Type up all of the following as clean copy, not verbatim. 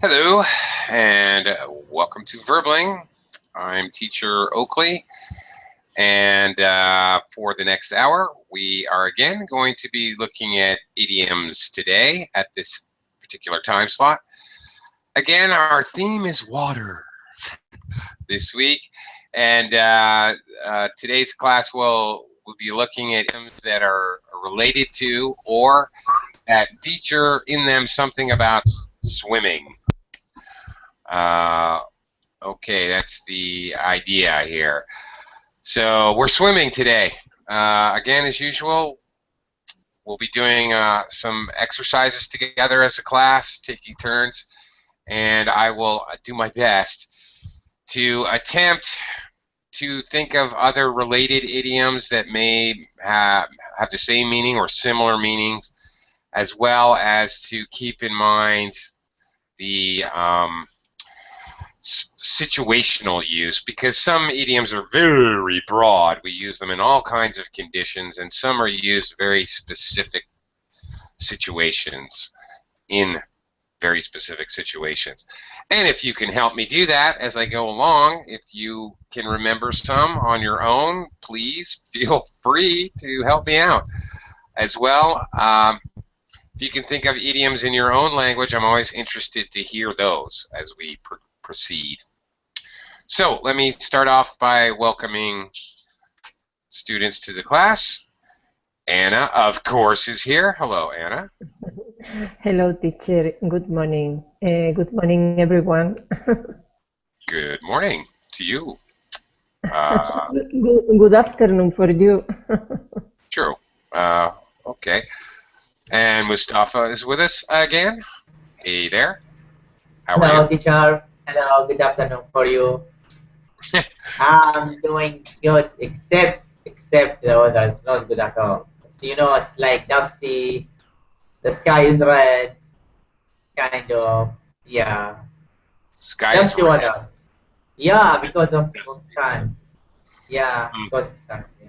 Hello, and welcome to Verbling. I'm teacher Oakley, and for the next hour, we are again going to be looking at idioms today at this particular time slot. Again, our theme is water this week, and today's class will be looking at idioms that are related to or that feature in them something about swimming. Uh, Okay, that's the idea here. So we're swimming today. Again, as usual, we'll be doing some exercises together as a class, taking turns, and I will do my best to attempt to think of other related idioms that may have the same meaning or similar meanings, as well as to keep in mind the situational use, because some idioms are very broad. We use them in all kinds of conditions, and some are used very specific situations in very specific situations. And if you can help me do that as I go along, if you can remember some on your own, please feel free to help me out as well. If you can think of idioms in your own language, I'm always interested to hear those as we proceed. So let me start off by welcoming students to the class. Anna, of course, is here. Hello, Anna. Hello, teacher. Good morning. Good morning, everyone. Good morning to you. Good afternoon for you. True. Okay. And Mustafa is with us again. Hey there. How are you? Hello, teacher. Hello, good afternoon for you. I'm doing good, except the weather is not good at all. It's like dusty. The sky is red, kind of. Yeah, Sky is dusty red. weather. Yeah, because of sun. Yeah, because of sun. Yeah.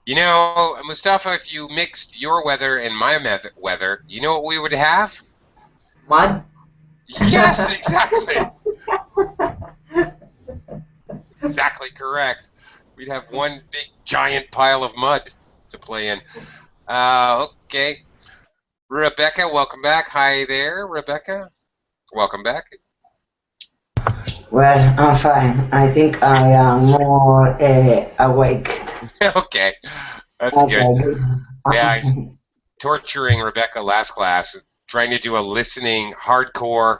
You know, Mustafa, if you mixed your weather and my weather, you know what we would have? Mud. Yes, exactly. Exactly correct. We'd have one big giant pile of mud to play in. Okay. Rebecca, welcome back. Hi there, Rebecca. Welcome back. Well, I'm fine. I think I am more awake. Okay, that's good. Okay, good. Yeah, I was torturing Rebecca last class, trying to do a listening, hardcore,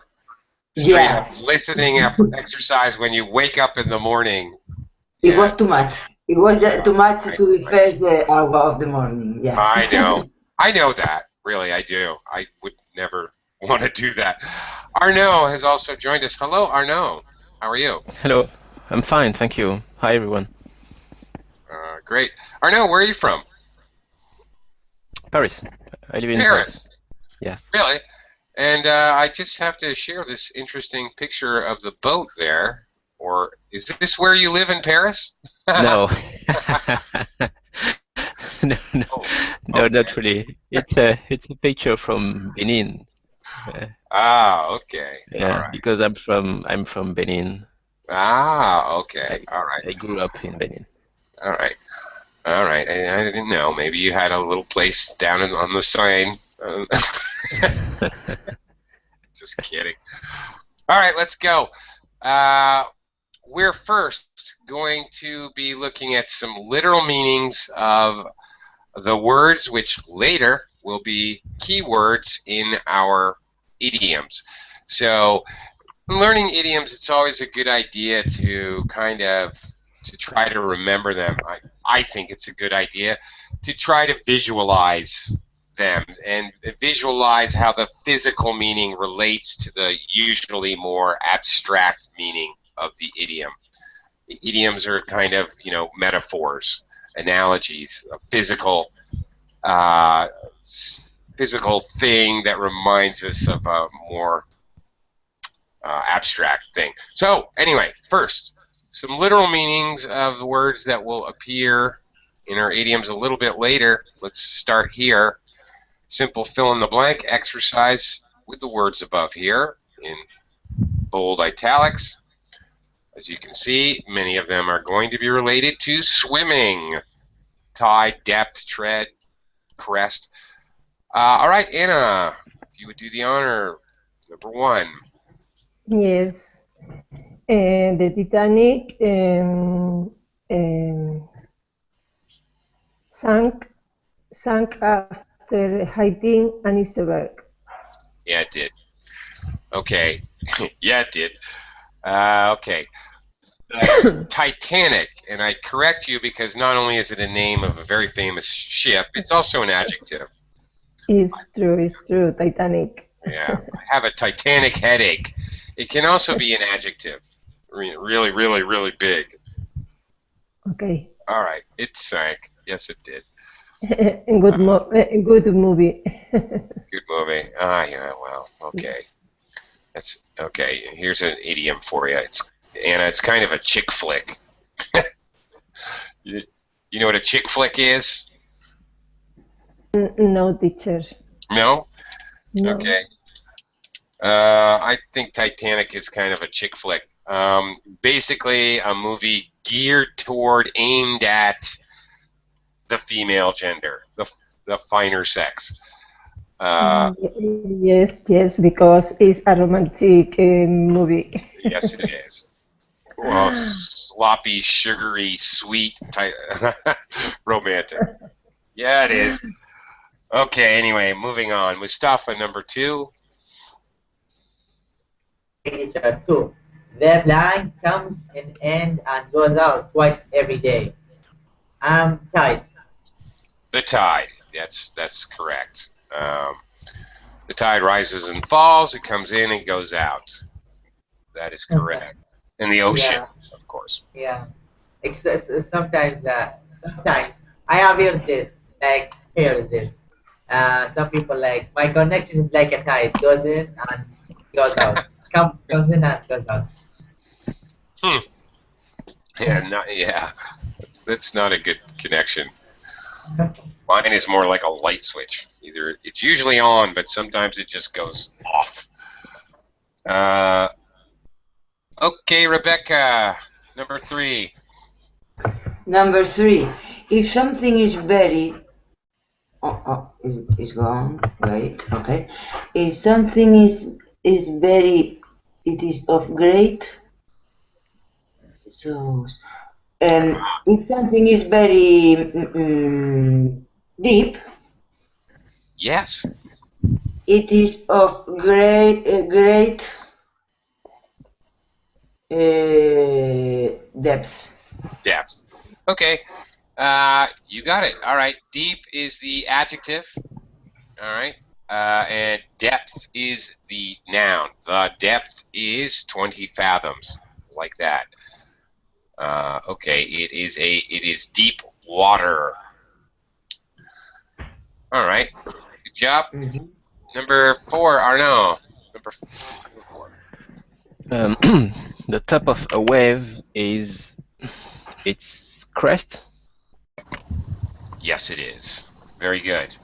straight up listening exercise when you wake up in the morning. It was too much. It was too much to the first hour of the morning. Yeah. I know. I know that. Really, I do. I would never want to do that. Arnaud has also joined us. Hello, Arnaud. How are you? Hello, I'm fine, thank you. Hi, everyone. Great. Arnaud, where are you from? Paris. I live in Paris. Yes. Really? And I just have to share this interesting picture of the boat there. Or is this where you live in Paris? No. No, Okay. not really. It's a picture from Benin. Okay. Yeah, All right. because I'm from Benin. Okay. All right. I grew up in Benin. All right. All right. I didn't know. Maybe you had a little place down on the sign. Just kidding. All right, let's go. We're first going to be looking at some literal meanings of the words which later will be keywords in our idioms. So learning idioms, it's always a good idea to kind of to try to remember them. I think it's a good idea to try to visualize them and visualize how the physical meaning relates to the usually more abstract meaning of the idiom. Idioms are kind of, metaphors, analogies, a uh, physical thing that reminds us of a more abstract thing. So anyway, first, some literal meanings of the words that will appear in our idioms a little bit later. Let's start here. Simple fill in the blank exercise with the words above here. in bold italics. As you can see, many of them are going to be related to swimming. Tide, depth, tread, crest. All right, Anna, if you would do the honor, number 1. Yes. The Titanic sank after hitting an iceberg. Yeah, it did. Okay. Yeah, it did. Okay. Titanic, and I correct you because not only is it a name of a very famous ship, it's also an adjective. It's true, Titanic. Yeah, I have a Titanic headache. It can also be an adjective. Really, really, really big. Okay. All right, it sank. Yes, it did. Good movie. Good movie. Yeah, well, okay. That's okay. Here's an idiom for you. Anna, it's kind of a chick flick. You know what a chick flick is? No, teacher. No? No. Okay. I think Titanic is kind of a chick flick. Basically, a movie aimed at the female gender, the finer sex. Yes, because it's a romantic movie. Yes, it is. Well, sloppy, sugary, sweet, romantic. Yeah, it is. Okay, anyway, moving on. Mustafa, number 2. Teacher 2. The blind comes in and goes out twice every day. Tide. The tide. That's correct. The tide rises and falls. It comes in and goes out. That is correct. In the ocean, of course. Yeah. Sometimes I have heard this. Some people like my connection is like a tide, goes in and goes out. Comes in and goes out. Yeah. That's not a good connection. Mine is more like a light switch. Either it's usually on, but sometimes it just goes off. Okay, Rebecca, number 3. Number 3. If something is very... it's gone. Wait, okay. If something is very... It is of great... So... if something is very deep, Yes. it is of great depth. Depth. Okay. You got it. All right. Deep is the adjective. All right. And depth is the noun. The depth is 20 fathoms. Like that. Okay. It is deep water. All right. Good job. Mm-hmm. Number 4, Arnaud. Number 4. The top of a wave is its crest. Yes, it is. Very good.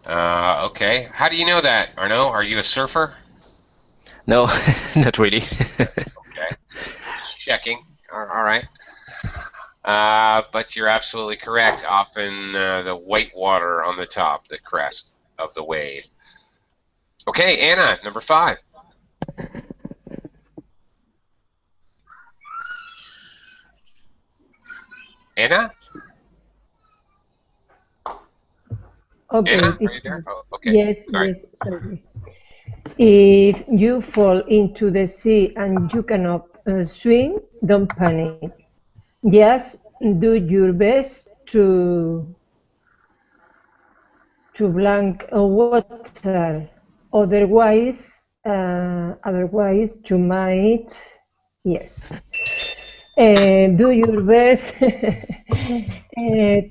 Okay. How do you know that, Arnaud? Are you a surfer? No, not really. Okay. Just checking. All right. But you're absolutely correct. Often the white water on the top, the crest of the wave. Okay, Anna, number 5. Anna? Okay, Anna, are you teacher. there? Oh, okay. Yes, Sorry. sorry. If you fall into the sea and you cannot swim, don't panic. Just do your best to blank water. Otherwise, you might, yes. Do your best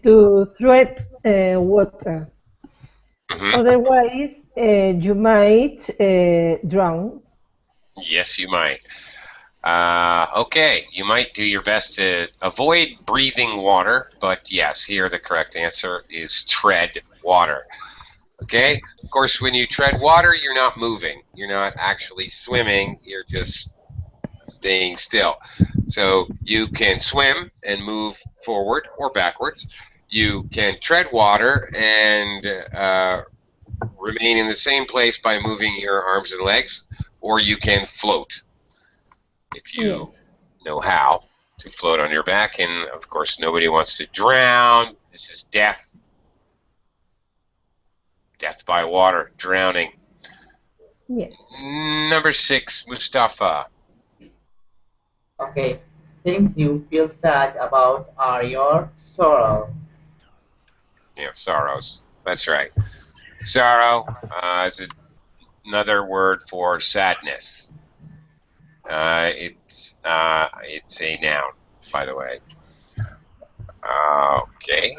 to thread water. Mm-hmm. Otherwise, you might drown. Yes, you might. Okay, you might do your best to avoid breathing water, but yes, here the correct answer is tread water. Okay? Of course, when you tread water, you're not moving. You're not actually swimming. You're just staying still. So you can swim and move forward or backwards. You can tread water and remain in the same place by moving your arms and legs, or you can float if you Yes. know how to float on your back. And of course, nobody wants to drown. This is death. Death by water, drowning. Yes. Number 6, Mustafa. Okay. Things you feel sad about are your sorrow. Yeah, sorrows. That's right. Sorrow is another word for sadness. It's a noun, by the way. Okay.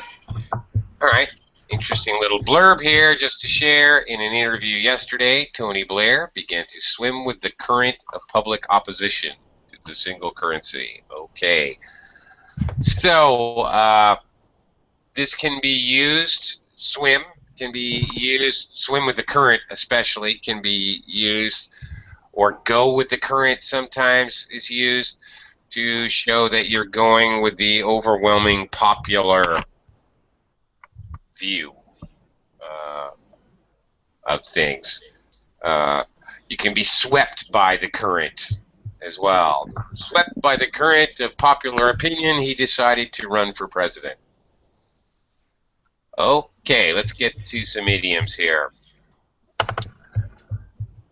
All right. Interesting little blurb here just to share. In an interview yesterday, Tony Blair began to swim with the current of public opposition to the single currency. Okay. So this can be used, swim can be used, swim with the current especially can be used, or go with the current sometimes is used to show that you're going with the overwhelming popular view uh, of things. You can be swept by the current as well. Swept by the current of popular opinion, he decided to run for president. Okay, let's get to some idioms here.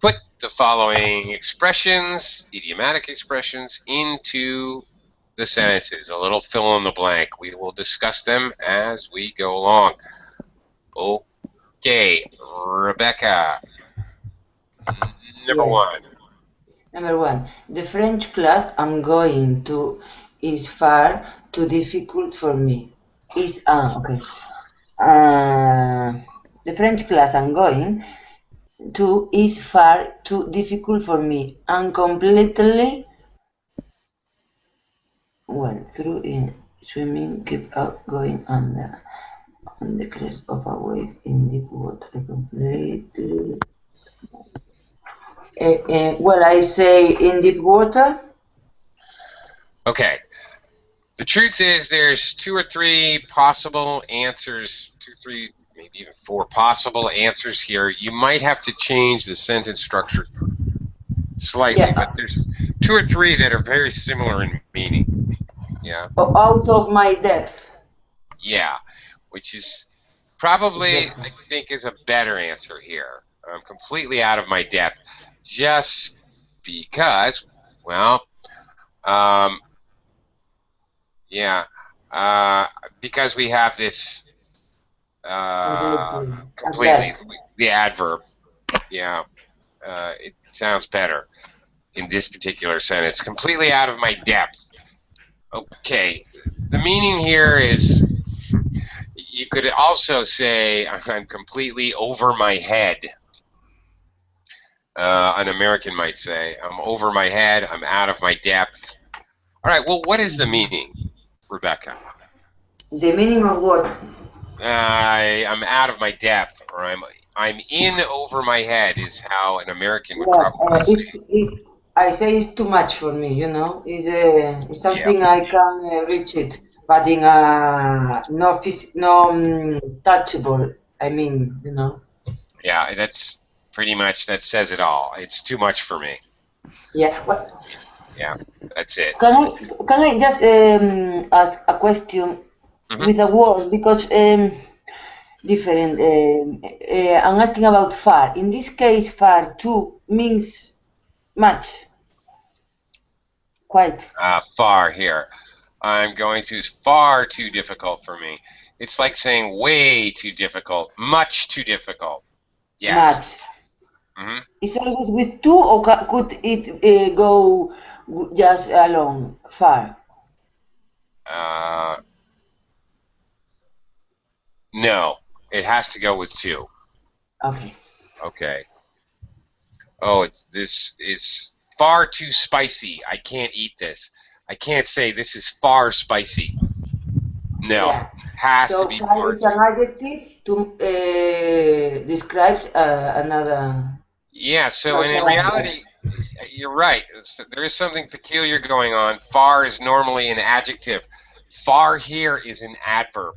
Put the following expressions, idiomatic expressions, into the sentences. A little fill in the blank. We will discuss them as we go along. Okay, Rebecca. Number Yes. 1. Number one, the French class I'm going to is far too difficult for me. Is okay. The French class I'm going to is far too difficult for me. I'm completely well through in swimming. Keep up going on the crest of a wave in deep water. Completely. Well, I say in deep water. Okay. The truth is there's 2 or 3 possible answers, 2, 3, maybe even 4 possible answers here. You might have to change the sentence structure slightly, Yeah. but there's 2 or 3 that are very similar in meaning. Yeah. Out of my depth. Yeah. Which is probably, Exactly. I think, is a better answer here. I'm completely out of my depth just because, well, um, yeah, uh, because we have this Completely. completely, Adverb. the adverb. Yeah, it sounds better in this particular sentence. Completely out of my depth. Okay, the meaning here is you could also say I'm completely over my head. An American might say, I'm over my head, I'm out of my depth. All right, well, what is the meaning, Rebecca? The meaning of what? I'm out of my depth, or I'm in over my head is how an American would Yeah, probably say it. I say it's too much for me, you know. It's Yeah, something I can reach it, but in no touchable. I mean, you know. yeah, that's pretty much, that says it all. It's too much for me. Yeah. What, Yeah, that's it. can I just ask a question Hmm. with a word because different. I'm asking about far. In this case, far too means much, quite. Far here. I'm going to is far too difficult for me. It's like saying way too difficult, much too difficult. Yes. Much. Hmm. It's always with two, or could it go just alone, far? Uh, no, it has to go with 2. Okay. Okay. Oh, this is far too spicy. I can't eat this. I can't say this is far spicy. No. Yeah. Has to So be far is part. an adjective to describes another Yeah, so and in character. reality, you're right. There is something peculiar going on. Far is normally an adjective. Far here is an adverb.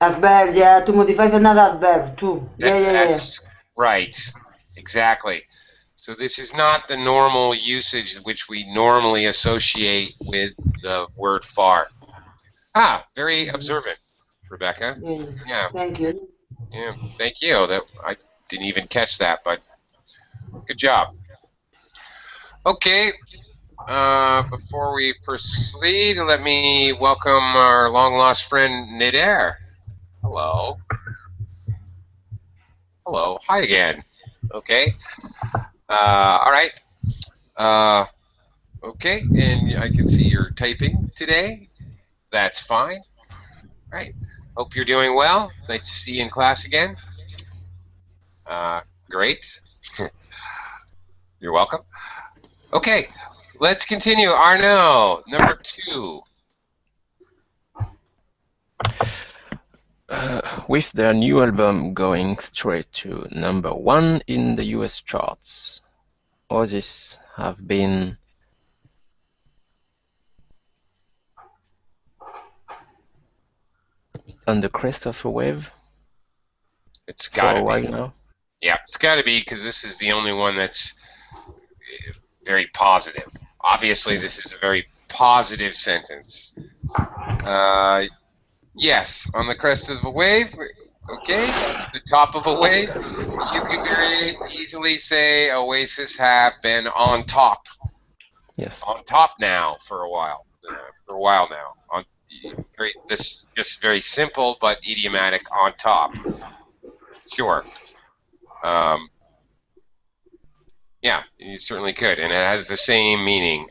Adverb, yeah, to modify another adverb too. Yeah. That's right. Exactly. So this is not the normal usage which we normally associate with the word far. Ah, very observant, Rebecca. Yeah. Yeah, Thank you. yeah. Thank you. That I didn't even catch that, but good job. Okay. Before we proceed, let me welcome our long lost friend Nidair. Hello. Hello. Hi again. Okay. All right. Uh, okay. And I can see you're typing today. That's fine. All right. Hope you're doing well. Nice to see you in class again. Great. You're welcome. Okay. Let's continue. Arnaud, number 2. With their new album going straight to #1 in the US charts, Oasis have been on the crest of a wave It's got for to a while be. now. Yeah, it's got to be because this is the only one that's very positive. Obviously, this is a very positive sentence. Yes, on the crest of a wave, okay, the top of a wave, you can very easily say Oasis have been on top Yes. now for a while, now. This just very simple but idiomatic on top. Sure. Yeah, you certainly could, and it has the same meaning.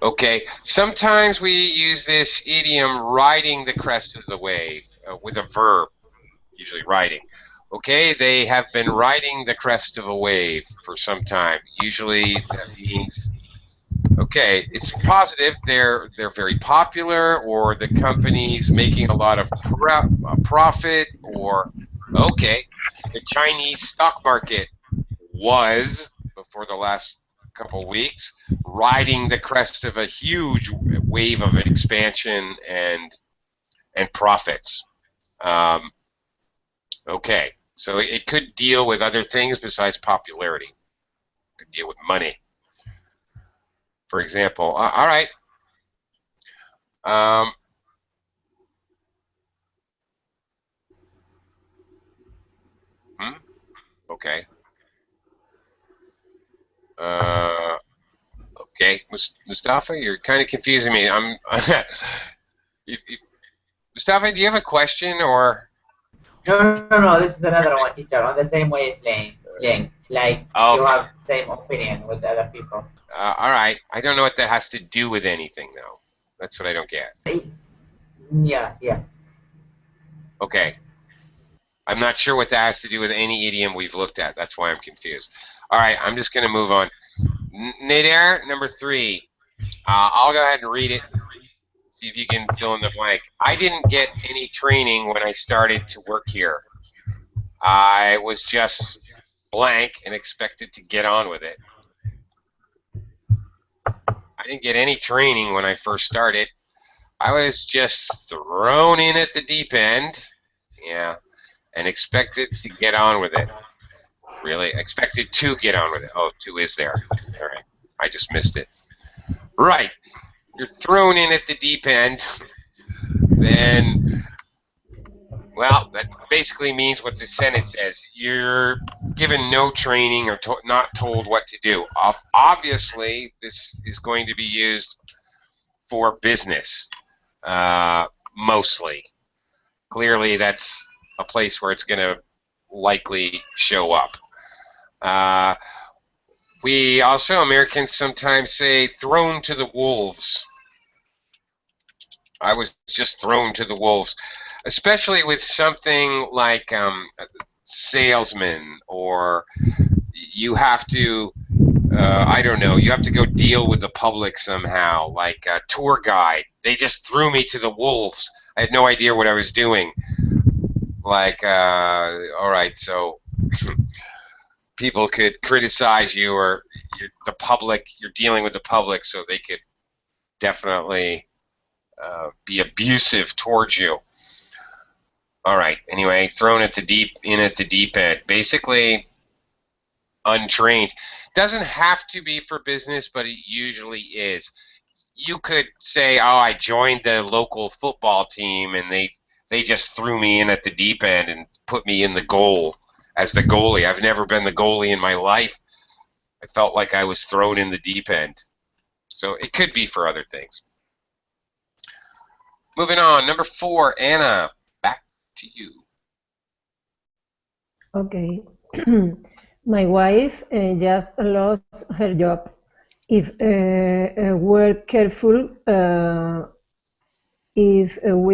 Okay, sometimes we use this idiom riding the crest of the wave with a verb, usually riding. Okay, they have been riding the crest of a wave for some time. Usually that means, okay, it's positive, they're very popular, or the company's making a lot of profit, or, okay, the Chinese stock market was, before the last couple weeks, riding the crest of a huge wave of expansion and profits. Okay, so it could deal with other things besides popularity. It could deal with money, for example. All right. Hmm? Okay. Okay, Mustafa, you're kind of confusing me. Mustafa, do you have a question or? No. This is another one, teacher. On the same wavelength, like you Okay. have same opinion with other people. All right. I don't know what that has to do with anything, though. That's what I don't get. Yeah. Okay. I'm not sure what that has to do with any idiom we've looked at. That's why I'm confused. All right. I'm just going to move on. Nader, number 3. I'll go ahead and read it. See if you can fill in the blank. I didn't get any training when I started to work here. I was just blank and expected to get on with it. I didn't get any training when I first started. I was just thrown in at the deep end. Yeah. And expected to get on with it. Really? Expected to get on with it. Oh, to is there. All right. I just missed it. Right. You're thrown in at the deep end. Then, well, that basically means what the sentence says. You're given no training or not told what to do. Obviously, this is going to be used for business, mostly. Clearly, that's a place where it's going to likely show up. We also, Americans sometimes say, thrown to the wolves. I was just thrown to the wolves, especially with something like salesman, or you have to I don't know. You have to go deal with the public somehow, like a tour guide. They just threw me to the wolves. I had no idea what I was doing. Like, all right, so people could criticize you, or the public. You're dealing with the public, so they could definitely be abusive towards you. All right. Anyway, thrown at the deep end. Basically, untrained. Doesn't have to be for business, but it usually is. You could say, "Oh, I joined the local football team, and they just threw me in at the deep end and put me in the goal as the goalie. I've never been the goalie in my life. I felt like I was thrown in the deep end." So it could be for other things. Moving on, number 4, Anna, back to you. Okay. My wife just lost her job. If we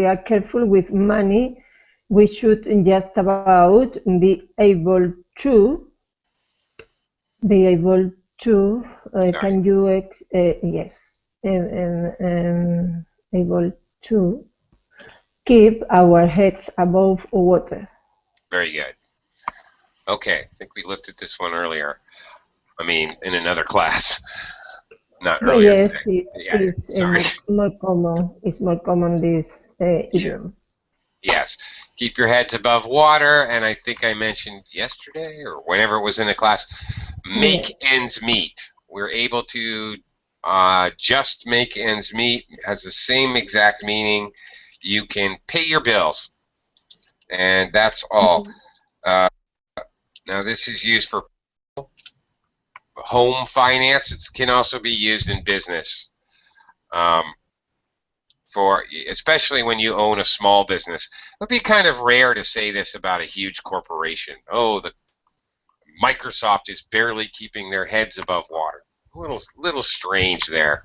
are careful with money, we should just about be able to. Can you yes, able to keep our heads above water. Very good. Okay, I think we looked at this one earlier. I mean, in another class. Not earlier. Yes, it's more common. It's more common this idiom. Yes, keep your heads above water, and I think I mentioned yesterday or whenever it was in a class, make ends meet. We're able to just make ends meet. It has the same exact meaning. You can pay your bills, and that's all. Now this is used for home finance. It can also be used in business. Especially when you own a small business. It would be kind of rare to say this about a huge corporation. Oh, the Microsoft is barely keeping their heads above water. A little strange there.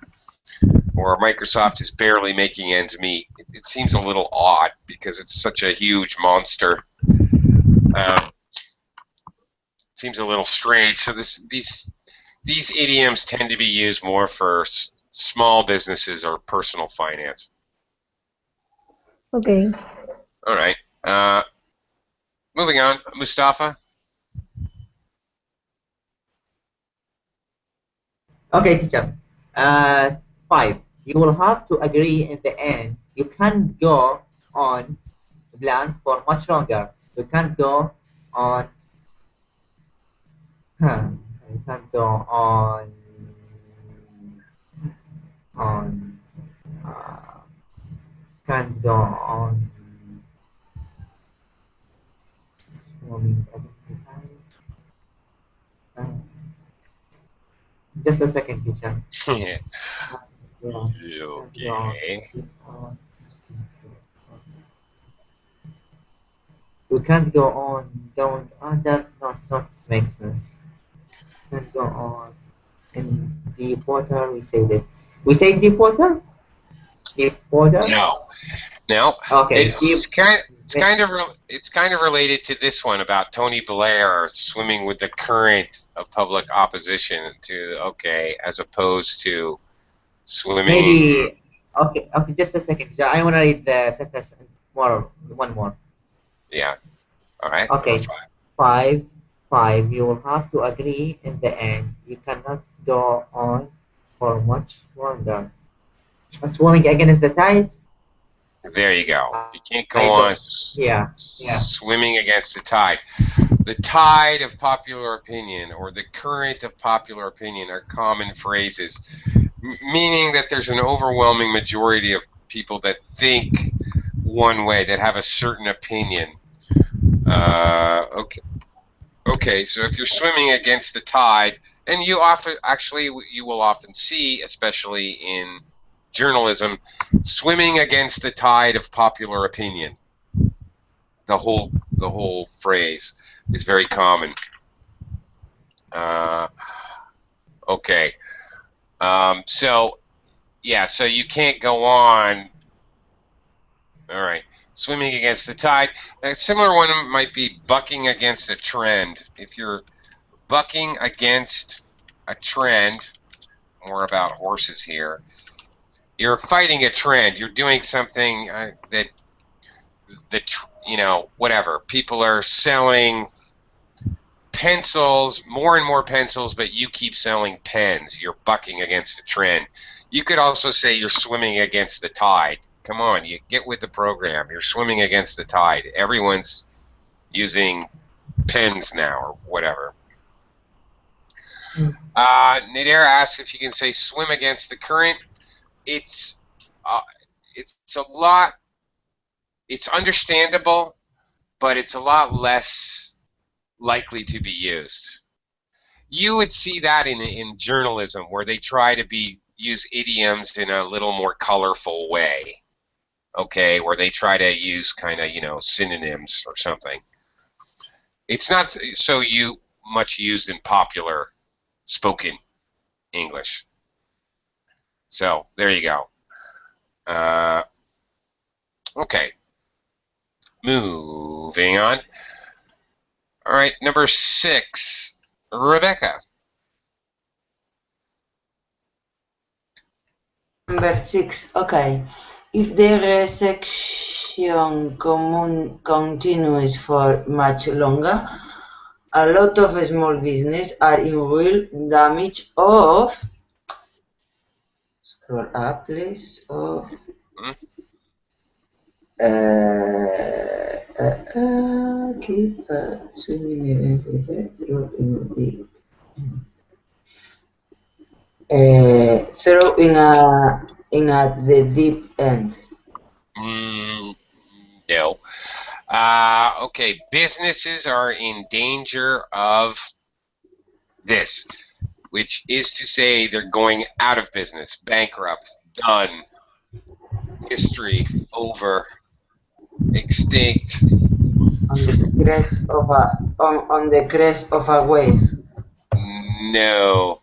Or Microsoft is barely making ends meet. It seems a little odd because it's such a huge monster. Seems a little strange. So these idioms tend to be used more for small businesses or personal finance. Okay. All right. Moving on, Mustafa. Okay, teacher. 5. You will have to agree in the end. You can't go on blank for much longer. You can't go on. You can't go on. On. Can't go on. Just a second, teacher. Yeah. Yeah. Okay. We can't go on going under. No, it's not makes sense. Can't go on in deep water. We say that. We say deep water. Deep water. No. Now, Okay. it's kind of related to this one about Tony Blair swimming with the current of public opposition as opposed to swimming. Maybe. Okay. Just a second. I want to read the sentence one more. Yeah. All right. Okay. 5. You will have to agree in the end. You cannot go on for much longer. Swimming against the tide. There you go. You can't go on swimming against the tide. The tide of popular opinion or the current of popular opinion are common phrases, meaning that there's an overwhelming majority of people that think one way, that have a certain opinion. Okay, so if you're swimming against the tide, and you will often see, especially in journalism, swimming against the tide of popular opinion. The whole phrase is very common. Okay. So you can't go on. All right. Swimming against the tide. A similar one might be bucking against a trend. If you're bucking against a trend, more about horses here. You're fighting a trend. You're doing something that whatever. People are selling pencils, more and more pencils, but you keep selling pens. You're bucking against a trend. You could also say you're swimming against the tide. Come on, you get with the program. You're swimming against the tide. Everyone's using pens now or whatever. Nader asks if you can say swim against the current. It's a lot. It's understandable, but it's a lot less likely to be used. You would see that in journalism where they try to use idioms in a little more colorful way. Okay, where they try to use kind of synonyms or something. It's not so much used in popular spoken English. So there you go. Okay, moving on. All right, number 6, Rebecca. Number 6, okay. If the recession continues for much longer, a lot of small businesses are in real damage of. Scroll up, please. Of. Keep swimming throwing at the deep end. No. Okay, businesses are in danger of this, which is to say they're going out of business, bankrupt, done, history, over, extinct. On the crest of a wave. No.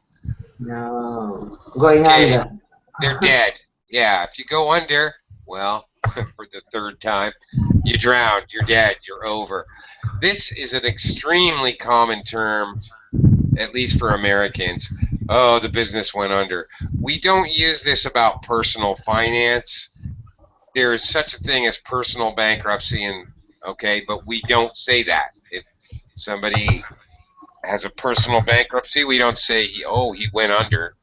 No. Going under. They're dead. Yeah, if you go under, well, for the 3rd time, you drowned, you're dead, you're over. This is an extremely common term, at least for Americans. Oh, the business went under. We don't use this about personal finance. There is such a thing as personal bankruptcy, but we don't say that. If somebody has a personal bankruptcy, we don't say he went under.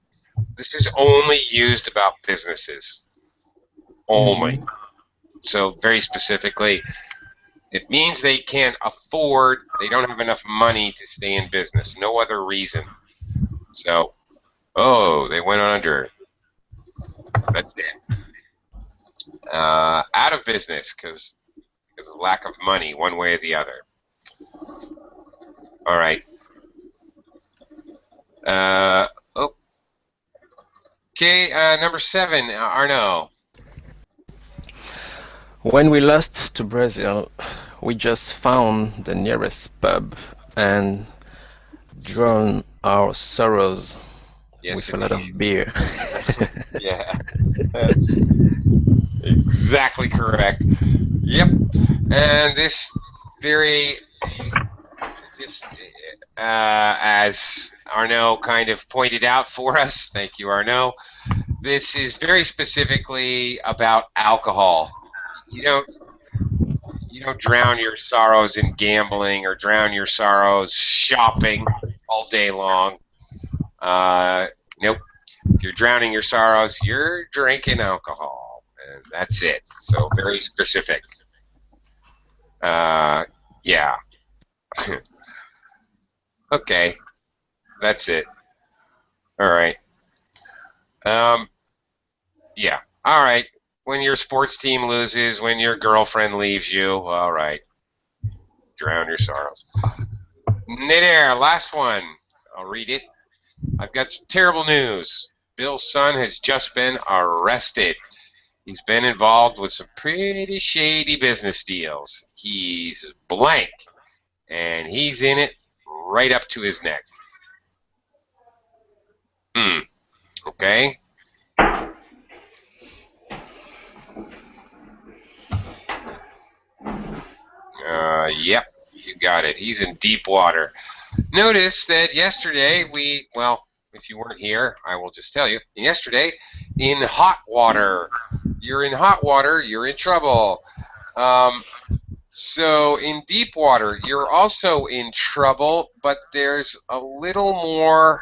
This is only used about businesses. Only. So very specifically, it means they can't afford, they don't have enough money to stay in business. No other reason. So, they went under. That's it. Out of business because of lack of money, one way or the other. All right. Okay, number 7, Arno. When we lost to Brazil, we just found the nearest pub and drowned our sorrows with a lot of beer. Yeah, that's exactly correct. Yep, and this as Arno kind of pointed out for us, thank you, Arno, this is very specifically about alcohol. You don't drown your sorrows in gambling or drown your sorrows shopping all day long. Nope. If you're drowning your sorrows, you're drinking alcohol, and that's it. So very specific. Yeah. Okay. That's it. All right. Yeah. All right. When your sports team loses, when your girlfriend leaves you, all right. Drown your sorrows. Nader, last one. I'll read it. I've got some terrible news. Bill's son has just been arrested. He's been involved with some pretty shady business deals. He's blank, and he's in it right up to his neck. Okay. Yep, you got it. He's in deep water. Notice that yesterday if you weren't here, I will just tell you. Yesterday, in hot water. You're in hot water, you're in trouble. So in deep water, you're also in trouble, but there's a little more.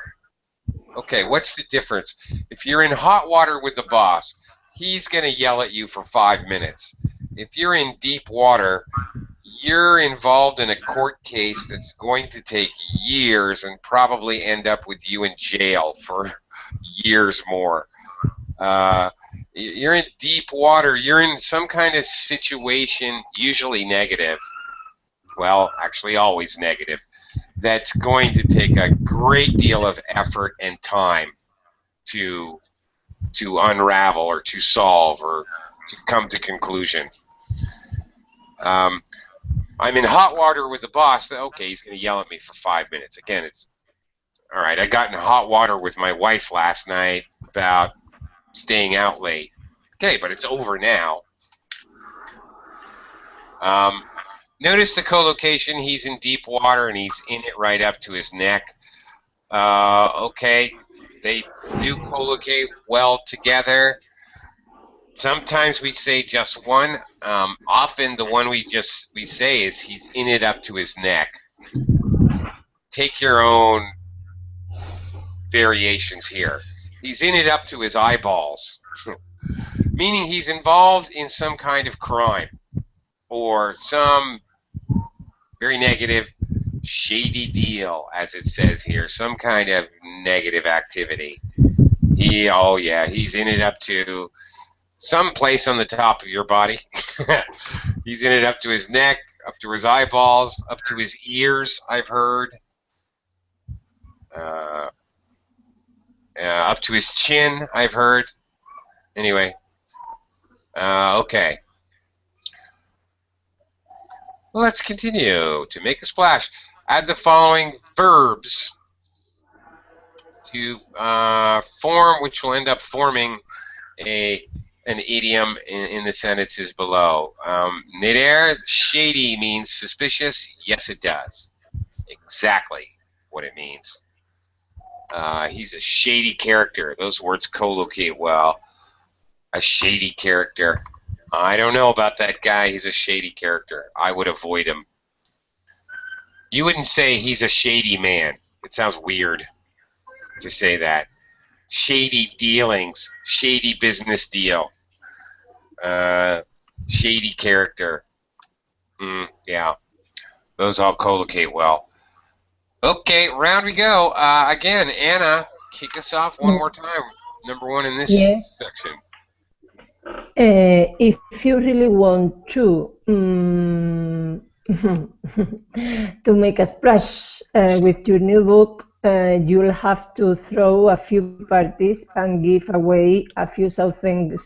Okay, what's the difference? If you're in hot water with the boss, he's going to yell at you for 5 minutes. If you're in deep water, you're involved in a court case that's going to take years and probably end up with you in jail for years more. You're in deep water. You're in some kind of situation, usually negative. Well, actually always negative. That's going to take a great deal of effort and time to unravel or to solve or to come to conclusion. I'm in hot water with the boss. Okay, he's going to yell at me for 5 minutes. Again, it's all right. I got in hot water with my wife last night about staying out late. Okay, but it's over now. Notice the co-location. He's in deep water and he's in it right up to his neck. Okay, they do co-locate well together. Sometimes we say just one. Often the one we say is he's in it up to his neck. Take your own variations here. He's in it up to his eyeballs, meaning he's involved in some kind of crime or some very negative, shady deal, as it says here, some kind of negative activity. He's in it up to some place on the top of your body. He's in it up to his neck, up to his eyeballs, up to his ears, I've heard. Up to his chin, I've heard. Anyway. Okay. Let's continue. To make a splash, add the following verbs to form, which will end up forming an idiom in the sentences below. Nader, shady means suspicious. Yes, it does. Exactly what it means. He's a shady character. Those words co-locate well. A shady character. I don't know about that guy. He's a shady character. I would avoid him. You wouldn't say he's a shady man. It sounds weird to say that. Shady dealings. Shady business deal. Shady character. Yeah. Those all co-locate well. Okay, round we go. Again, Anna, kick us off one more time. Number one in this section. If you really want to to make a splash with your new book, you'll have to throw a few parties and give away a few thousand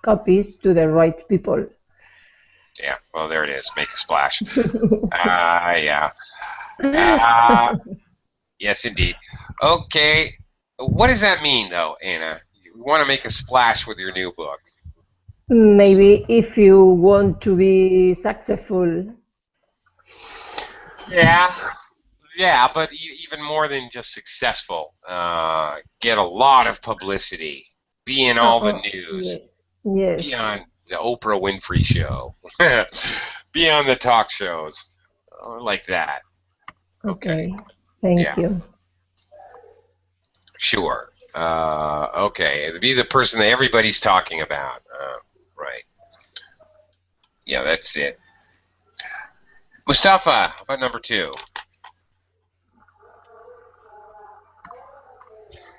copies to the right people. Yeah, well, there it is. Make a splash. Yeah. Yes, indeed. Okay. What does that mean, though, Anna? You want to make a splash with your new book? Maybe if you want to be successful. Yeah, but even more than just successful. Get a lot of publicity. Be in all the news. Yes. Be on the Oprah Winfrey show. Be on the talk shows. Like that. Okay. Thank you. Sure. Okay. Be the person that everybody's talking about. Right. Yeah, that's it. Mustafa, how about number two?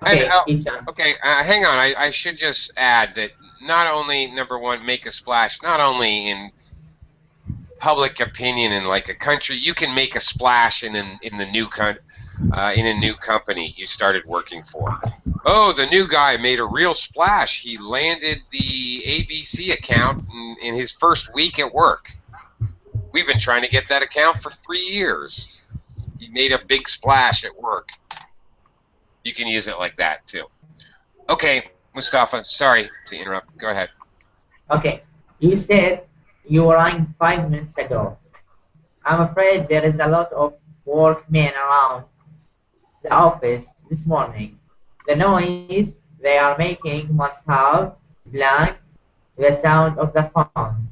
Okay, hang on. I should just add that not only, number one, make a splash, not only in public opinion in like a country, you can make a splash in a new company you started working for. Oh, the new guy made a real splash. He landed the ABC account in his first week at work. We've been trying to get that account for 3 years. He made a big splash at work. You can use it like that too. Okay, Mustafa, sorry to interrupt. Go ahead. Okay, you said you rang 5 minutes ago. I'm afraid there is a lot of workmen around. the office this morning. The noise they are making must have blank the sound of the phone.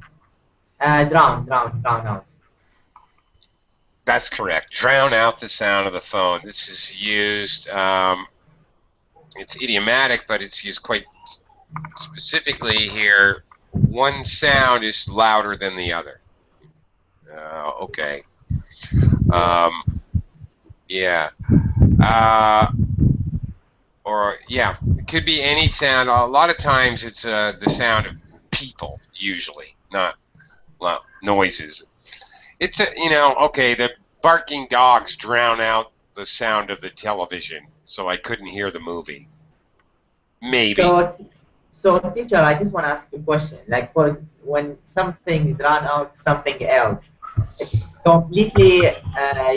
Drown out. That's correct. Drown out the sound of the phone. This is used, it's idiomatic, but it's used quite specifically here. One sound is louder than the other. Okay. Yeah. It could be any sound. A lot of times it's the sound of people, usually, not noises. It's okay, the barking dogs drown out the sound of the television, so I couldn't hear the movie. Maybe. So teacher, I just want to ask you a question. Like for when something drown out something else, it's completely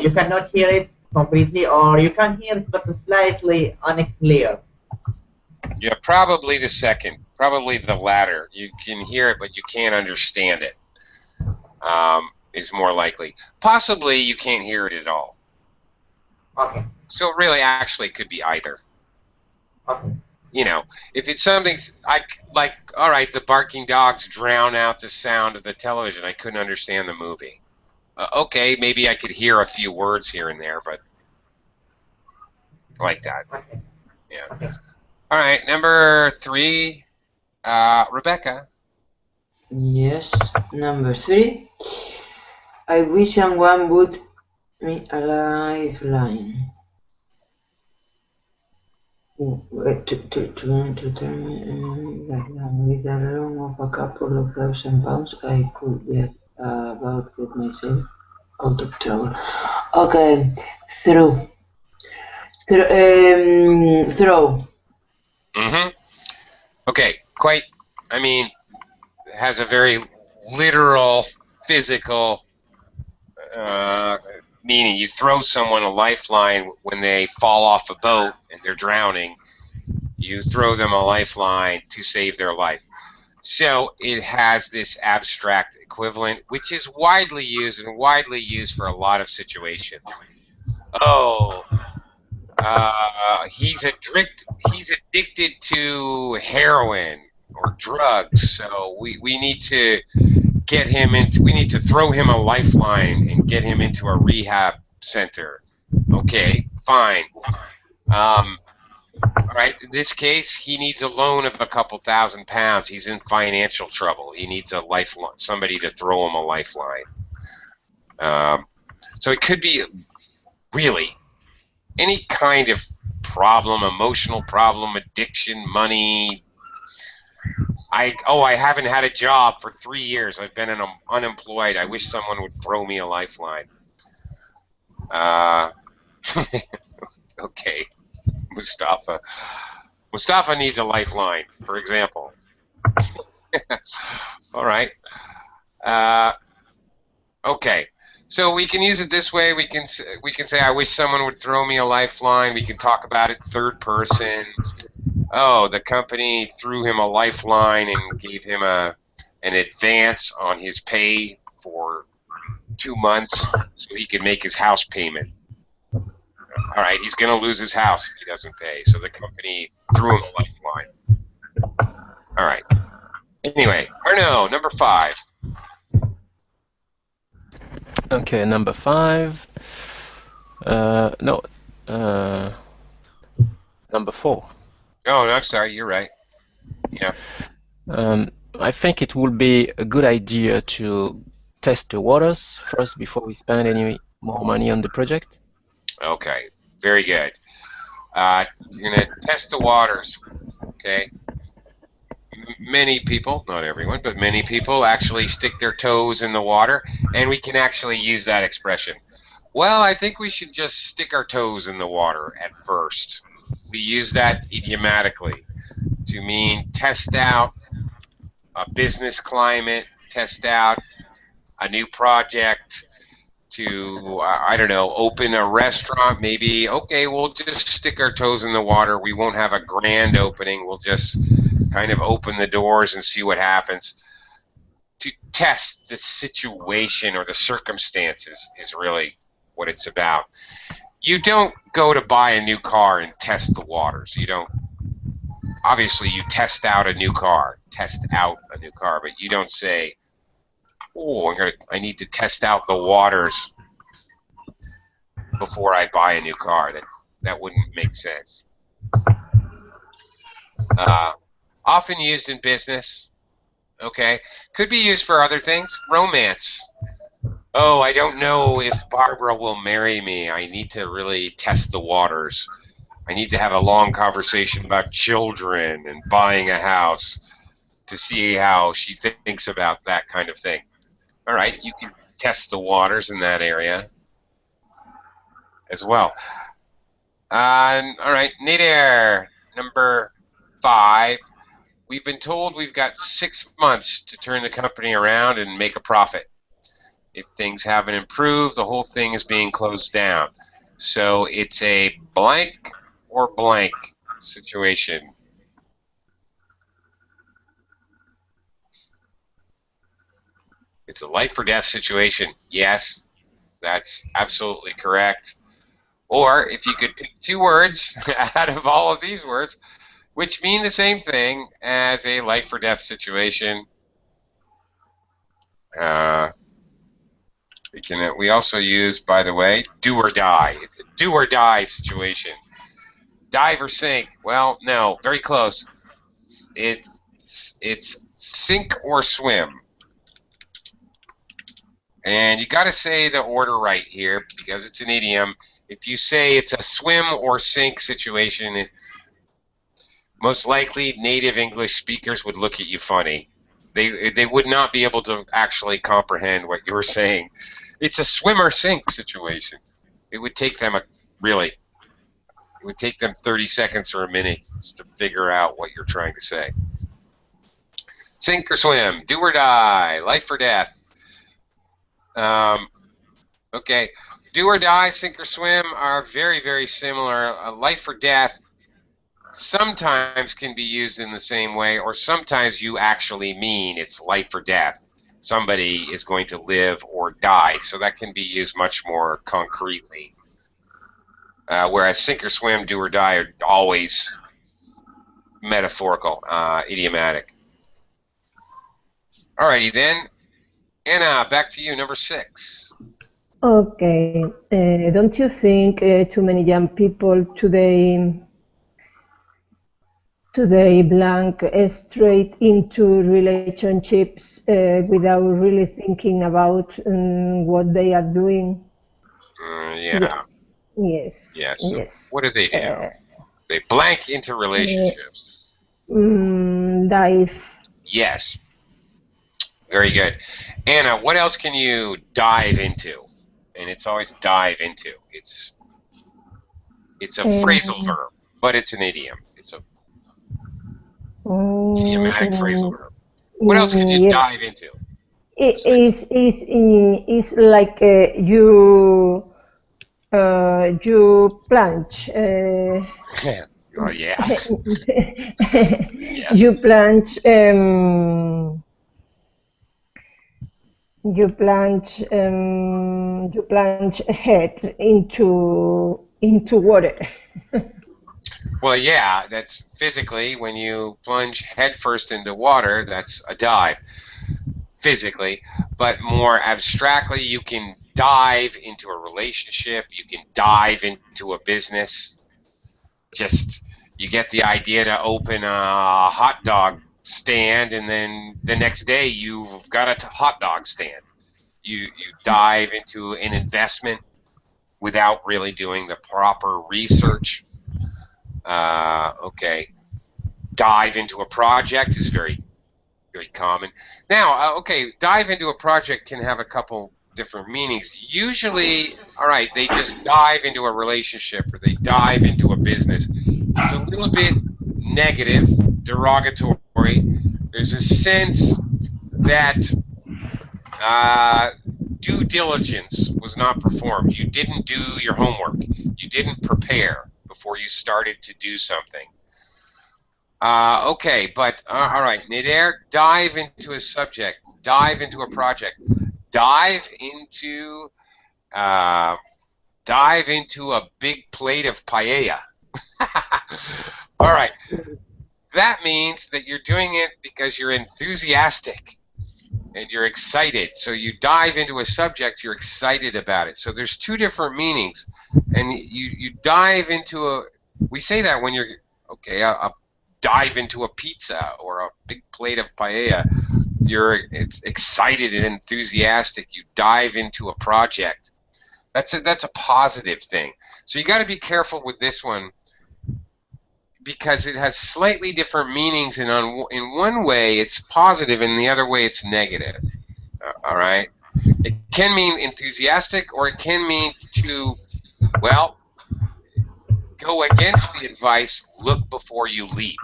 you cannot hear it completely, or you can hear it but slightly unclear. Yeah, probably the second. Probably the latter. You can hear it, but you can't understand it. Is more likely. Possibly you can't hear it at all. Okay. So really, actually, it could be either. Okay. If it's something like, all right, the barking dogs drown out the sound of the television. I couldn't understand the movie. Okay, maybe I could hear a few words here and there, but like that. Okay. Yeah. Okay. All right, number 3, Rebecca. Yes, number 3. I wish someone would me a lifeline. To tell me that with a loan of a couple of £1,000, I could get myself out of trouble. Okay, throw. Mm-hmm. Okay, has a very literal, physical meaning. You throw someone a lifeline when they fall off a boat and they're drowning. You throw them a lifeline to save their life. So it has this abstract equivalent, which is widely used for a lot of situations. He's addicted to heroin or drugs, so we need to we need to throw him a lifeline and get him into a rehab center. Okay, fine. All right, in this case, he needs a loan of a couple £1,000. He's in financial trouble. He needs a lifeline, somebody to throw him a lifeline. So it could be really any kind of problem, emotional problem, addiction, money. I haven't had a job for 3 years. I've been unemployed. I wish someone would throw me a lifeline. Okay, Mustafa. Mustafa needs a lifeline, for example. All right. Okay. So we can use it this way. We can say, I wish someone would throw me a lifeline. We can talk about it third person. Oh, the company threw him a lifeline and gave him an advance on his pay for 2 months so he could make his house payment. All right, he's going to lose his house if he doesn't pay. So the company threw him a lifeline. All right. Anyway, Arnaud, number 5. Okay, number 5. No. Number 4. Oh, no, I'm sorry. You're right. Yeah. I think it would be a good idea to test the waters first before we spend any more money on the project. Okay. Very good. You're going to test the waters. Okay. Many people, not everyone, but many people actually stick their toes in the water, and we can actually use that expression. Well, I think we should just stick our toes in the water at first. We use that idiomatically to mean test out a business climate, test out a new project, to, I don't know, open a restaurant, maybe. Okay, we'll just stick our toes in the water. We won't have a grand opening. We'll just kind of open the doors and see what happens. To test the situation or the circumstances is really what it's about. You don't go to buy a new car and test the waters. You don't. Obviously, you test out a new car, but you don't say, "Oh, I need to test out the waters before I buy a new car." That wouldn't make sense. Often used in business. Okay, could be used for other things. Romance. Oh, I don't know if Barbara will marry me. I need to really test the waters. I need to have a long conversation about children and buying a house to see how she thinks about that kind of thing. All right, you can test the waters in that area as well. All right, Nader, number 5. We've been told we've got 6 months to turn the company around and make a profit. If things haven't improved, the whole thing is being closed down. So it's a blank or blank situation. It's a life or death situation. Yes, that's absolutely correct. Or if you could pick 2 words out of all of these words, which mean the same thing as a life or death situation, we also use, by the way, do or die. Do or die situation. Dive or sink? Well, no, very close. It's sink or swim. And you got to say the order right here because it's an idiom. If you say it's a swim or sink situation, most likely native English speakers would look at you funny. They would not be able to actually comprehend what you were saying. It's a swim or sink situation. It would take them it would take them 30 seconds or a minute to figure out what you're trying to say. Sink or swim, do or die, life or death. Okay, do or die, sink or swim are very, very similar. Life or death sometimes can be used in the same way, or sometimes you actually mean it's life or death. Somebody is going to live or die, so that can be used much more concretely. Whereas sink or swim, do or die are always metaphorical, idiomatic. Alrighty then, Anna, back to you, number 6. Okay, don't you think too many young people today blank straight into relationships without really thinking about what they are doing? Yeah. Yes. Yeah. So what do? They blank into relationships. Dive. Yes. Very good. Anna, what else can you dive into? And it's always dive into. It's a phrasal verb, but it's an idiom. It's a idiomatic phrasal verb. What else could you dive into? It is like you plunge. Oh yeah. You plunge. You plunge head into water. Well, yeah, that's physically when you plunge headfirst into water, that's a dive, physically. But more abstractly, you can dive into a relationship, you can dive into a business. Just, you get the idea to open a hot dog stand, and then the next day you've got a hot dog stand. You dive into an investment without really doing the proper research. Okay, dive into a project is very, very common. Now, okay, dive into a project can have a couple different meanings. Usually, all right, they just dive into a relationship or they dive into a business. It's a little bit negative, derogatory. There's a sense that due diligence was not performed. You didn't do your homework. You didn't prepare before you started to do something. Okay, but all right, Nader, dive into a subject, dive into a project, dive into dive into a big plate of paella. All right. That means that you're doing it because you're enthusiastic and you're excited. So you dive into a subject, you're excited about it. So there's two different meanings. And you dive into a, we say that when you're, okay, a dive into a pizza or a big plate of paella. It's excited and enthusiastic. You dive into a project. That's a positive thing. So you got to be careful with this one because it has slightly different meanings, and in one way it's positive, and the other way it's negative. All right. It can mean enthusiastic, or it can mean to, well, go against the advice. Look before you leap.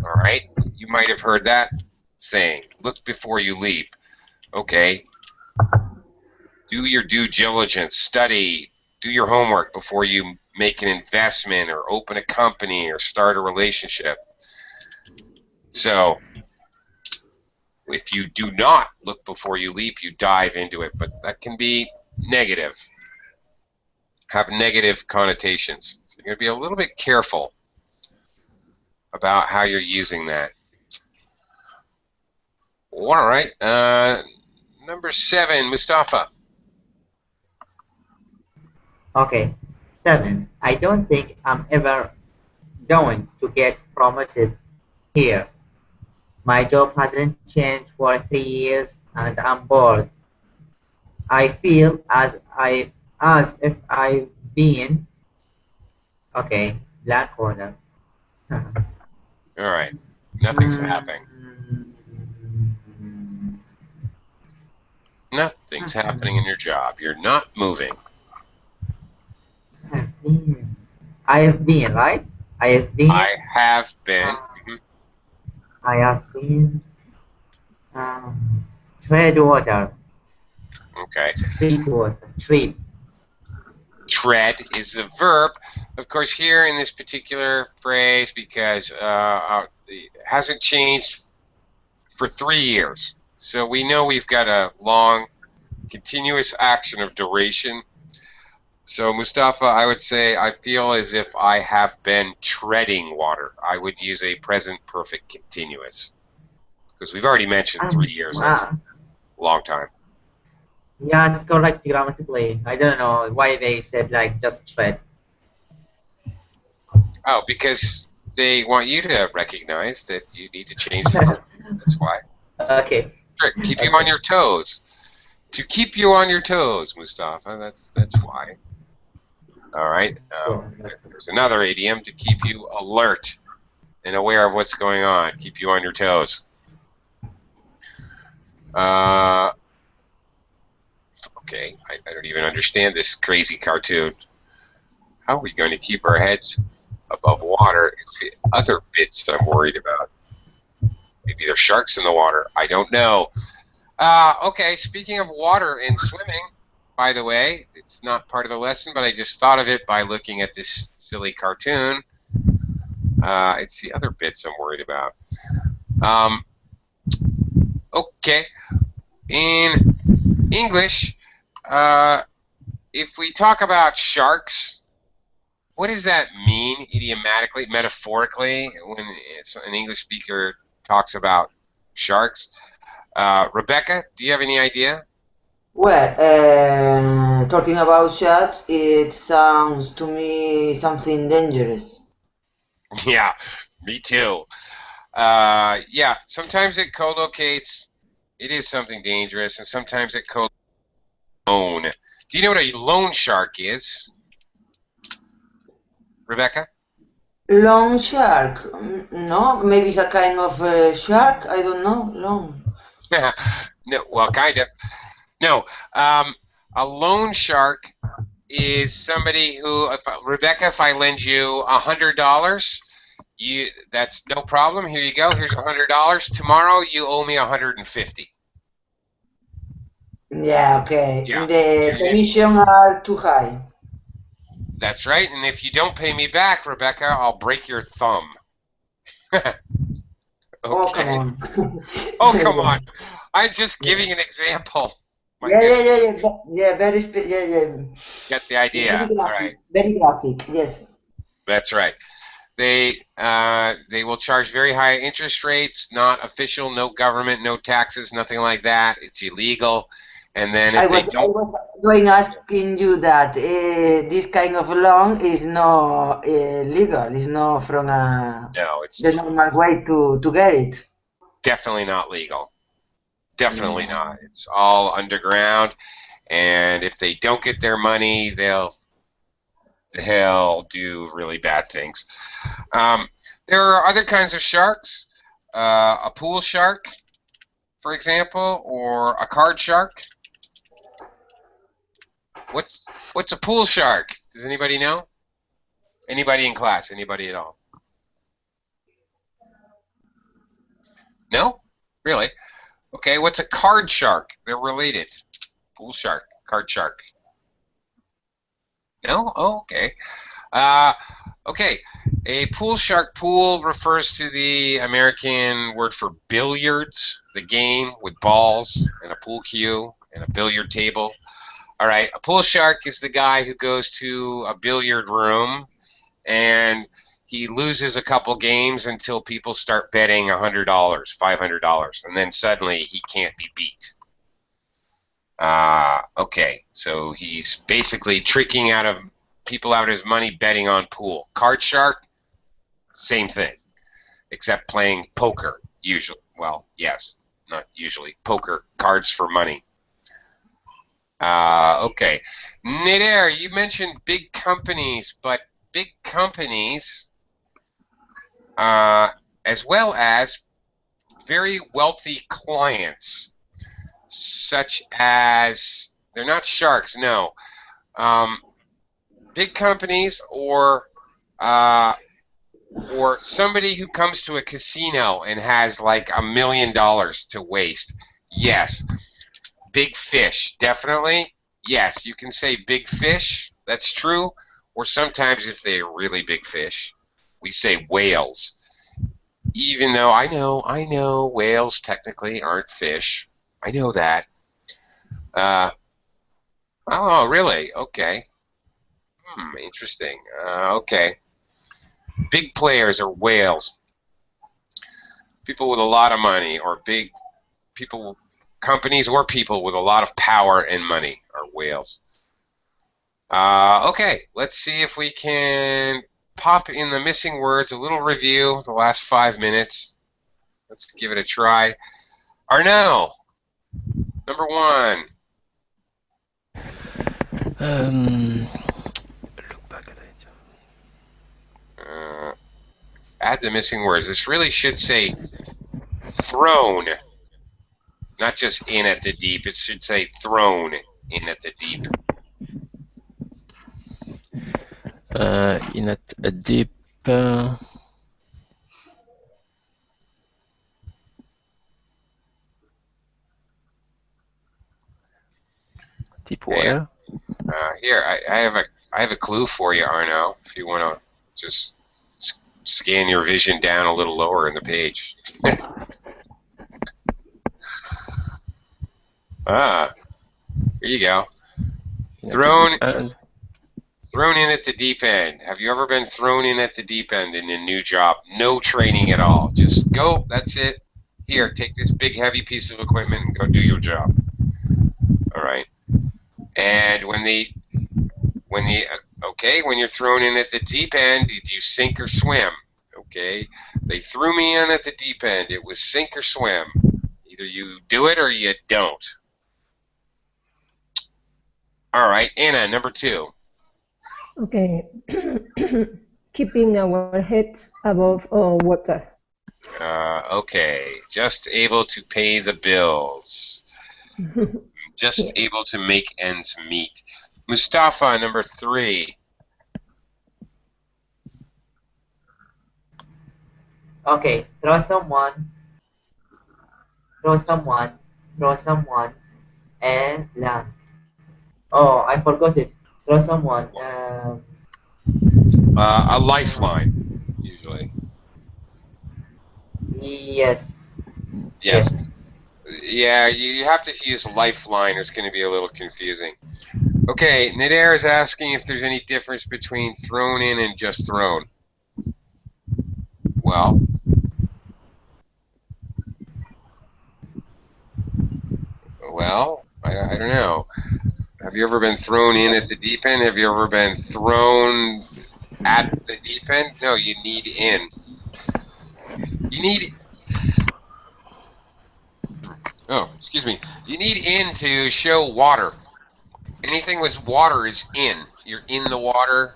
All right. You might have heard that saying. Look before you leap. Okay. Do your due diligence, study, do your homework before you make an investment or open a company or start a relationship. So if you do not look before you leap, you dive into it, but that can be negative, have negative connotations. So you're going to be a little bit careful about how you're using that. All right, number 7, Mustafa. Okay. 7. I don't think I'm ever going to get promoted here. My job hasn't changed for 3 years and I'm bored. I feel as if I've been okay, black corner. All right, nothing's happening. Nothing's happening in your job. You're not moving. I have been, right? I have been. I have been. I have been. Tread water. Okay. Treat water. Treat. Tread is the verb. Of course, here in this particular phrase, because it hasn't changed for 3 years. So we know we've got a long, continuous action of duration. So, Mustafa, I would say I feel as if I have been treading water. I would use a present perfect continuous. Because we've already mentioned 3 years. That's a long time. Yeah, it's correct grammatically. I don't know why they said like just tread. Oh, because they want you to recognize that you need to change the verb. That's why. Okay. Sure, keep you on your toes. To keep you on your toes, Mustafa. That's why. All right. There's another idiom to keep you alert and aware of what's going on. Keep you on your toes. Okay. I don't even understand this crazy cartoon. How are we going to keep our heads above water? It's the other bits I'm worried about. Maybe there's sharks in the water. I don't know. Okay, speaking of water and swimming, by the way, it's not part of the lesson, but I just thought of it by looking at this silly cartoon. It's the other bits I'm worried about. Okay, in English, if we talk about sharks, what does that mean idiomatically, metaphorically, when an English speaker talks about sharks? Rebecca, do you have any idea? Well, talking about sharks, it sounds to me something dangerous. Yeah, me too. Yeah, sometimes it collocates, it is something dangerous, and sometimes it collocates lone. Do you know what a loan shark is? Rebecca? Long shark? No, maybe it's a kind of shark. I don't know. Long. No, well, kind of. No, a loan shark is somebody who, Rebecca, if I lend you $100, that's no problem. Here you go. Here's $100. Tomorrow you owe me $150. Yeah, okay. Yeah. The commission are too high. That's right. And if you don't pay me back, Rebecca, I'll break your thumb. Okay. Oh, come on. Oh, come on. I'm just giving an example. My Yeah, goodness. yeah, very, Get the idea. very All graphic, right. very graphic, yes. That's right. They will charge very high interest rates, not official, no government, no taxes, nothing like that. It's illegal. And then if they I don't, was going asking you that this kind of loan is not legal. It's not from no, the it's normal way to get it. definitely not legal. Definitely Mm. not. It's all underground. And if they don't get their money, they'll do really bad things. Um, there are other kinds of sharks. A pool shark, for example, or a card shark. What's a pool shark? Does anybody know? Anybody in class? Anybody at all? No? Really? Okay, what's a card shark? They're related. Pool shark, card shark. No? Oh, okay. Okay, a pool shark. Pool refers to the American word for billiards, the game with balls and a pool cue and a billiard table. All right, a pool shark is the guy who goes to a billiard room and he loses a couple games until people start betting $100, $500, and then suddenly he can't be beat. Okay, so he's basically tricking people out of his money betting on pool. Card shark, same thing, except playing poker. Usually, well, yes, not usually. Poker, cards for money. Okay, Nader, you mentioned big companies, but big companies, as well as very wealthy clients, such as they're not sharks, no. Big companies or somebody who comes to a casino and has like $1 million to waste. Yes. Big fish, definitely. Yes, you can say big fish. That's true. Or sometimes if they're really big fish, we say whales. Even though I know whales technically aren't fish. I know that. Uh, oh, really? Okay. Interesting. Okay. Big players are whales. People with a lot of money, or big people, companies or people with a lot of power and money are whales. Okay, let's see if we can pop in the missing words. A little review, the last 5 minutes. Let's give it a try. Arnaud, number 1. Look back at it. Add the missing words. This really should say thrown, not just in at the deep. It should say thrown in at the deep. In a deep. Deep water. Here, I have a clue for you, Arnaud. If you want to just scan your vision down a little lower in the page. Here you go. Thrown in at the deep end. Have you ever been thrown in at the deep end in a new job? No training at all. Just go. That's it. Here, take this big heavy piece of equipment and go do your job. All right. And when you're thrown in at the deep end, did you sink or swim? Okay. They threw me in at the deep end. It was sink or swim. Either you do it or you don't. All right, Anna, number 2. Okay. Keeping our heads above water. Okay, just able to pay the bills. Just able to make ends meet. Mustafa, number 3. Okay, throw someone, and land. Oh, I forgot it. Throw someone. A lifeline, usually. Yes. Yes. Yeah, you have to use lifeline or it's going to be a little confusing. Okay, Nader is asking if there's any difference between thrown in and just thrown. Well, I don't know. Have you ever been thrown in at the deep end? Have you ever been thrown at the deep end? No, you need in. You need, oh, excuse me. You need in to show water. Anything with water is in. You're in the water.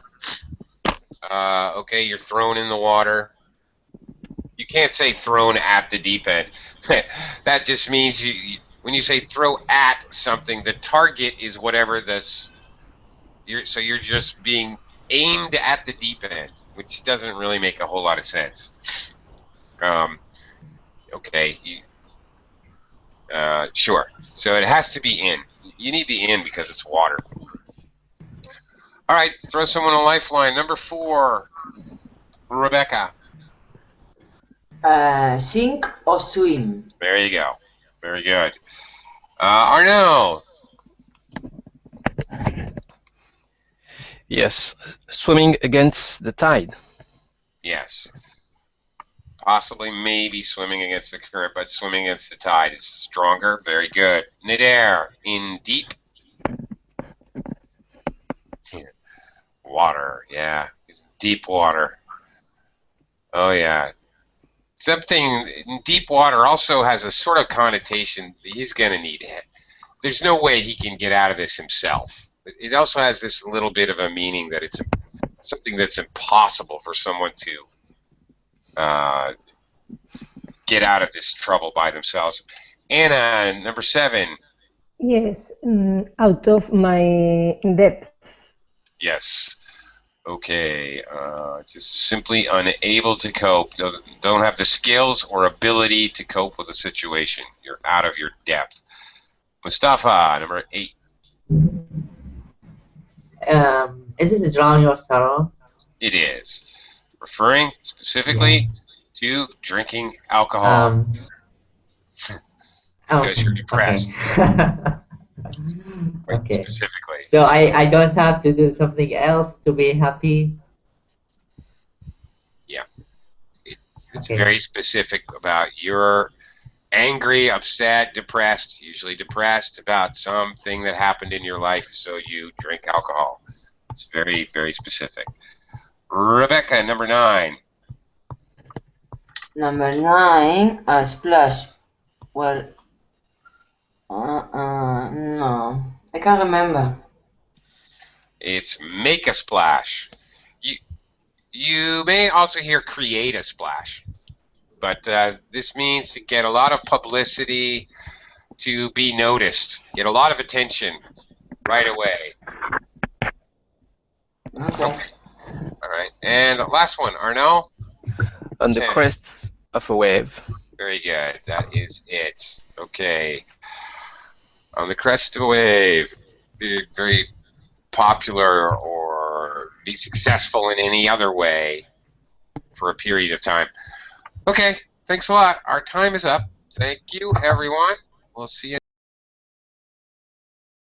Okay, you're thrown in the water. You can't say thrown at the deep end. That just means when you say throw at something, the target is whatever this. So you're just being aimed at the deep end, which doesn't really make a whole lot of sense. Okay, sure. So it has to be in. You need the in because it's water. All right, throw someone a lifeline. Number 4, Rebecca. Sink or swim? There you go. Very good. Arnaud. Yes, swimming against the tide. Yes. Possibly, maybe swimming against the current, but swimming against the tide is stronger. Very good. Nader, in deep. Water, yeah. Deep water. Oh, yeah. Something in deep water also has a sort of connotation that he's going to need it. There's no way he can get out of this himself. It also has this little bit of a meaning that it's something that's impossible for someone to get out of this trouble by themselves. Anna, number 7. Yes, out of my depth. Yes. Okay. Just simply unable to cope. Don't have the skills or ability to cope with a situation. You're out of your depth. Mustafa, number 8. Is this drown your sorrow? It is. Referring specifically to drinking alcohol. Because you're depressed. Okay. Specifically. So I don't have to do something else to be happy? Yeah. It's very specific about your angry, upset, depressed, usually depressed about something that happened in your life, so you drink alcohol. It's very, very specific. Rebecca, number 9. Number 9, a splash. Well, no, I can't remember. It's make a splash. You may also hear create a splash, but this means to get a lot of publicity, to be noticed, get a lot of attention right away. Okay. All right. And the last one, Arnaud? On the crests of a wave. Very good. That is it. Okay. On the crest of a wave. Be very popular or be successful in any other way for a period of time. Okay. Thanks a lot. Our time is up. Thank you, everyone. We'll see you